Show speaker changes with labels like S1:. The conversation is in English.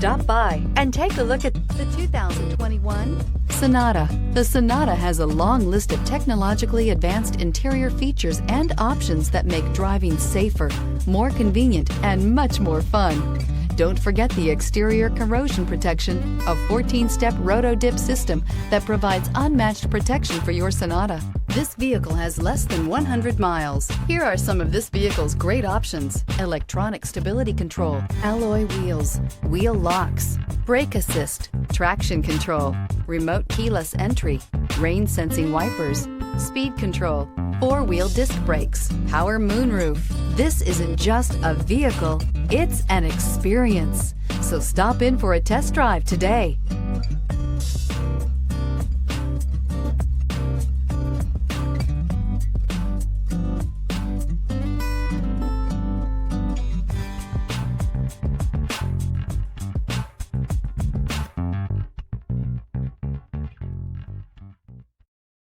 S1: Stop by and take a look at the 2021 Sonata. The Sonata has a long list of technologically advanced interior features and options that make driving safer, more convenient, and much more fun. Don't forget the exterior corrosion protection, a 14-step roto-dip system that provides unmatched protection for your Sonata. This vehicle has less than 100 miles. Here are some of this vehicle's great options: electronic stability control, alloy wheels, wheel locks, brake assist, traction control, remote keyless entry, rain sensing wipers, speed control, four-wheel disc brakes, power moonroof. This isn't just a vehicle, it's an experience. So stop in for a test drive today.